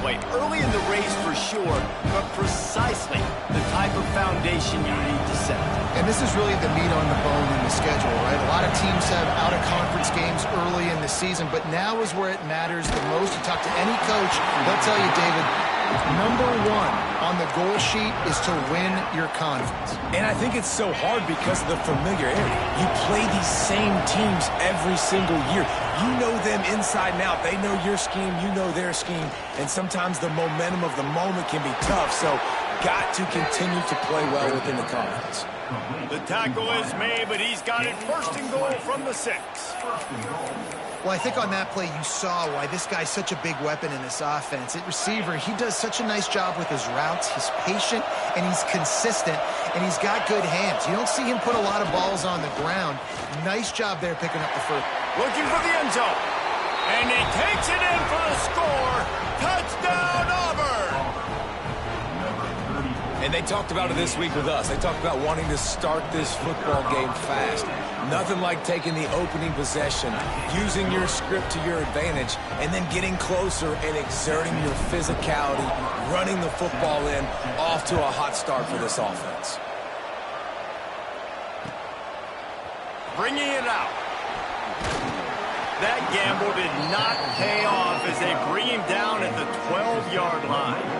play. Early in the race for sure, but precisely the type of foundation you need to set. And this is really the meat on the bone in the schedule, right? A lot of teams have out-of-conference games early in the season, but now is where it matters the most. You talk to any coach, they'll tell you, David, number one on the goal sheet is to win your conference. And I think it's so hard because of the familiarity. You play these same teams every single year. You know them inside and out. They know your scheme, you know their scheme, and sometimes the momentum of the moment can be tough, so got to continue to play well within the conference. The tackle is made, but he's got it first and goal from the 6. Well, I think on that play you saw why this guy's such a big weapon in this offense. At receiver, he does such a nice job with his routes. He's patient, and he's consistent, and he's got good hands. You don't see him put a lot of balls on the ground. Nice job there picking up the first. Looking for the end zone. And he takes it in for the score. Touchdown, Auburn! And they talked about it this week with us. They talked about wanting to start this football game fast. Nothing like taking the opening possession, using your script to your advantage, and then getting closer and exerting your physicality, running the football in, off to a hot start for this offense. Bringing it out. That gamble did not pay off as they bring him down at the 12-yard line.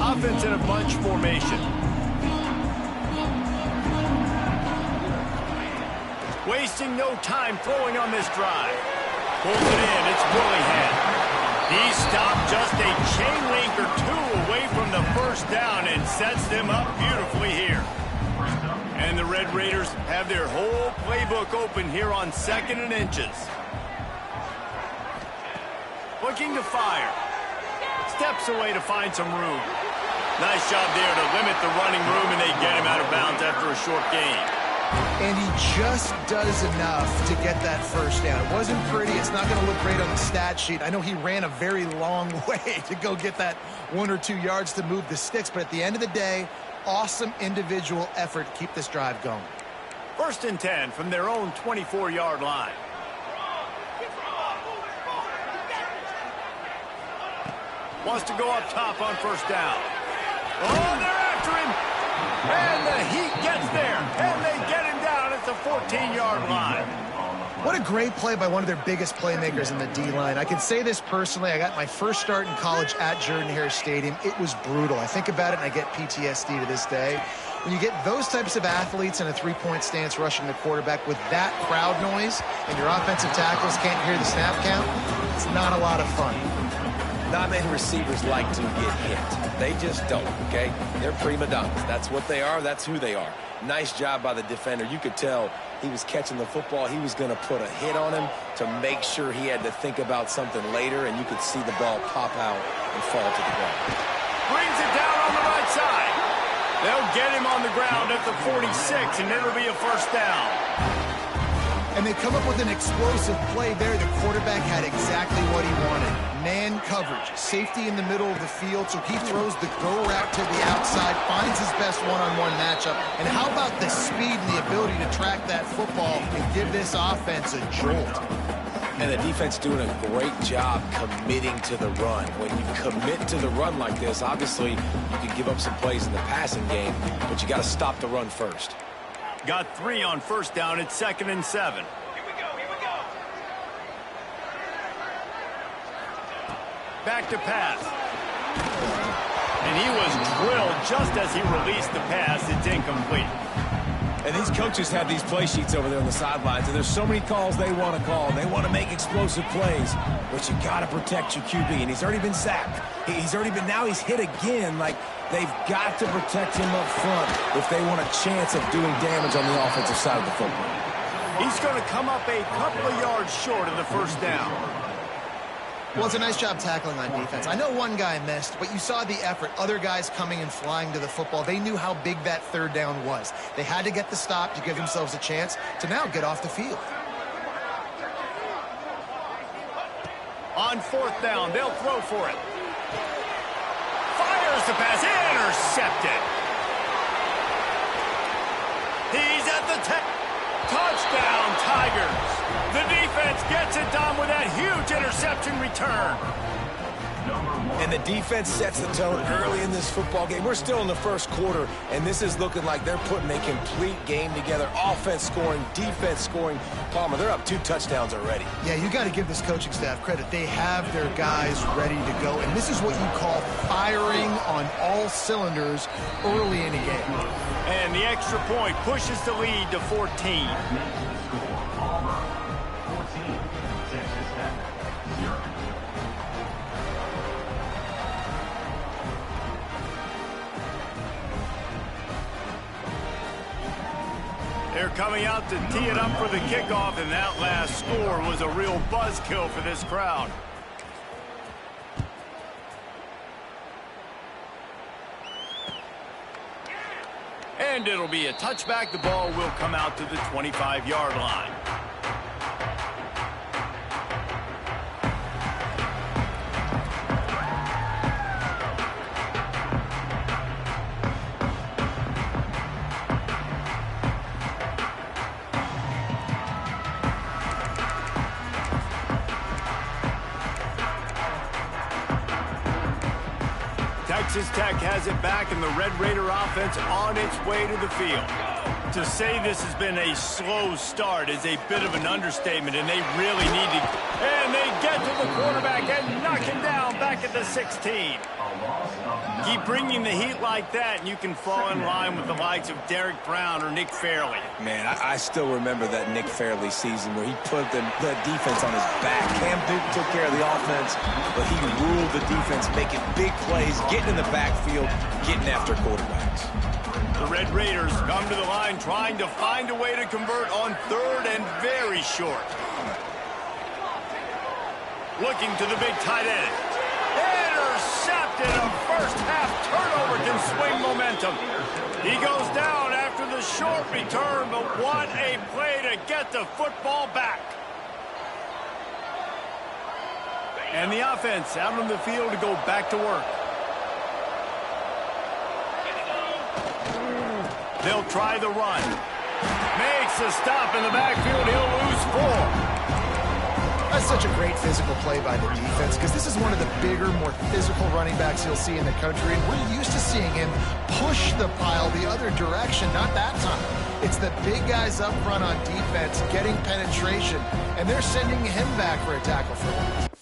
Offense in a bunch formation. Wasting no time throwing on this drive. Pulls it in. It's Willingham. He stopped just a chain link or two away from the first down and sets them up beautifully here. And the Red Raiders have their whole playbook open here on 2nd and inches. Looking to fire. Steps away to find some room. Nice job there to limit the running room, and they get him out of bounds after a short gain. And he just does enough to get that first down. It wasn't pretty. It's not going to look great on the stat sheet. I know he ran a very long way to go get that 1 or 2 yards to move the sticks, but at the end of the day, awesome individual effort to keep this drive going. 1st and 10 from their own 24-yard line. Wants to go up top on first down. Oh, they're after him. And the Heat gets there. And they get him down at the 14-yard line. What a great play by one of their biggest playmakers in the D-line. I can say this personally. I got my first start in college at Jordan-Hare Stadium. It was brutal. I think about it, and I get PTSD to this day. When you get those types of athletes in a three-point stance rushing the quarterback with that crowd noise and your offensive tackles can't hear the snap count, it's not a lot of fun. Not many receivers like to get hit. They just don't, okay? They're prima donnas. That's what they are. That's who they are. Nice job by the defender. You could tell he was catching the football. He was going to put a hit on him to make sure he had to think about something later, and you could see the ball pop out and fall to the ground. Brings it down on the right side. They'll get him on the ground at the 46, and it'll be a first down. And they come up with an explosive play there. The quarterback had exactly what he wanted. Man coverage, safety in the middle of the field, so he throws the go route to the outside, finds his best one-on-one matchup. And how about the speed and the ability to track that football and give this offense a jolt? And the defense doing a great job committing to the run. When you commit to the run like this, obviously you can give up some plays in the passing game, but you got to stop the run first. Got 3 on first down at 2nd and 7. Here we go. Back to pass. And he was drilled just as he released the pass. It's incomplete. And these coaches have these play sheets over there on the sidelines, and there's so many calls they want to call. They want to make explosive plays, but you got to protect your QB, and he's already been sacked. Now he's hit again. Like, they've got to protect him up front if they want a chance of doing damage on the offensive side of the football. He's going to come up a couple of yards short of the first down. Well, it's a nice job tackling on defense. I know one guy missed, but you saw the effort. Other guys coming and flying to the football. They knew how big that third down was. They had to get the stop to give themselves a chance to now get off the field. On fourth down, they'll throw for it. Fires the pass, intercepted. the touchdown, Tigers. The defense gets it done with that huge interception return. And the defense sets the tone early in this football game. We're still in the first quarter, and this is looking like they're putting a complete game together. Offense scoring, defense scoring. Palmer, they're up 2 touchdowns already. Yeah, you got to give this coaching staff credit. They have their guys ready to go, and this is what you call firing on all cylinders early in a game. And the extra point pushes the lead to 14. They're coming out to tee it up for the kickoff, and that last score was a real buzzkill for this crowd. And it'll be a touchback. The ball will come out to the 25-yard line. Texas Tech has it back, and the Red Raider offense on its way to the field. To say this has been a slow start is a bit of an understatement, and they really need to. And they get to the quarterback and knock him down back at the 16. Keep bringing the heat like that, and you can fall in line with the likes of Derek Brown or Nick Fairley. Man, I still remember that Nick Fairley season where he put the defense on his back. Cam Newton took care of the offense, but he ruled the defense, making big plays, getting in the backfield, getting after quarterbacks. The Red Raiders come to the line trying to find a way to convert on 3rd and very short. Looking to the big tight end. Intercepted. A first-half turnover can swing momentum. He goes down after the short return, but what a play to get the football back. And the offense out on the field to go back to work. They'll try the run. Makes a stop in the backfield. He'll lose 4. That's such a great physical play by the defense, because this is one of the bigger, more physical running backs you'll see in the country, and we're used to seeing him push the pile the other direction. Not that time. It's the big guys up front on defense getting penetration, and they're sending him back for a tackle for loss.